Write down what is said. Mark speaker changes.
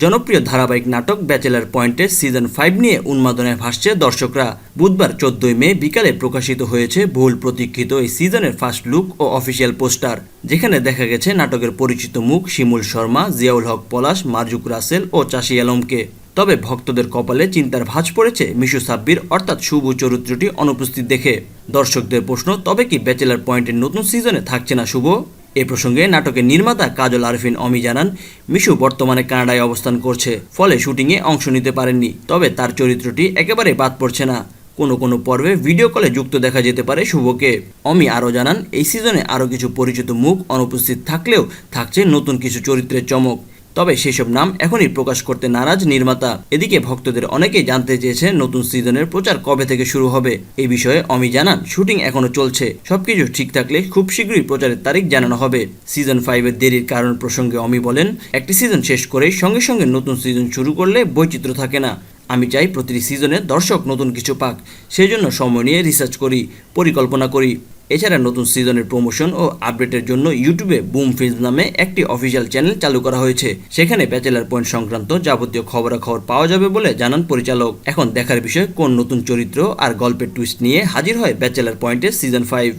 Speaker 1: জনপ্রিয় ধারাবাহিক নাটক ব্যাচেলার পয়েন্টের সিজন 5 নিয়ে উন্মাদনায় ভাসছে দর্শকরা। বুধবার 14 মে বিকালে প্রকাশিত হয়েছে বহুল প্রতীক্ষিত এই সিজনের ফার্স্ট লুক ও অফিসিয়াল পোস্টার, যেখানে দেখা গেছে নাটকের পরিচিত মুখ শিমুল শর্মা, জিয়াউল হক পলাশ, মারজুক রাসেল ও চাষি আলমকে। তবে ভক্তদের কপালে চিন্তার ভাঁজ পড়েছে মিশু সাব্বির অর্থাৎ শুভ চরিত্রটি অনুপস্থিত দেখে। দর্শকদের প্রশ্ন, তবে কি ব্যাচেলার পয়েন্টের নতুন সিজনে থাকছে না শুভ? এ প্রসঙ্গে নাটকের নির্মাতা কাজল আরফিন অমি জানান, মিশু বর্তমানে কানাডায় অবস্থান করছে, ফলে শুটিংয়ে অংশ নিতে পারেননি। তবে তার চরিত্রটি একেবারে বাদ পড়ছে না, কোনো পর্বে ভিডিও কলে যুক্ত দেখা যেতে পারে শুভকে। অমি আরও জানান, এই সিজনে আরও কিছু পরিচিত মুখ অনুপস্থিত থাকলেও থাকছে নতুন কিছু চরিত্রের চমক। তবে সেসব নাম এখনই প্রকাশ করতে নারাজ নির্মাতা। এদিকে ভক্তদের অনেকেই জানতে চেয়েছেন নতুন সিজনের প্রচার কবে থেকে শুরু হবে। এই বিষয়ে অমি জানান, শুটিং এখনো চলছে, সবকিছু ঠিক থাকলে খুব শীঘ্রই প্রচারের তারিখ জানানো হবে। সিজন 5-এর দেরির কারণ প্রসঙ্গে অমি বলেন, একটি সিজন শেষ করে সঙ্গে সঙ্গে নতুন সিজন শুরু করলে বৈচিত্র্য থাকে না। আমি চাই প্রতিটি সিজনে দর্শক নতুন কিছু পাক, সেই জন্য সময় নিয়ে রিসার্চ করি, পরিকল্পনা করি। এছাড়া নতুন সিজনের প্রমোশন ও আপডেটের জন্য ইউটিউবে বুম ফিল্মস নামে একটি অফিসিয়াল চ্যানেল চালু করা হয়েছে। সেখানে ব্যাচেলার পয়েন্ট সংক্রান্ত যাবতীয় খবরাখবর পাওয়া যাবে বলে জানান পরিচালক। এখন দেখার বিষয় কোন নতুন চরিত্র আর গল্পের টুইস্ট নিয়ে হাজির হয় ব্যাচেলার পয়েন্টের সিজন 5।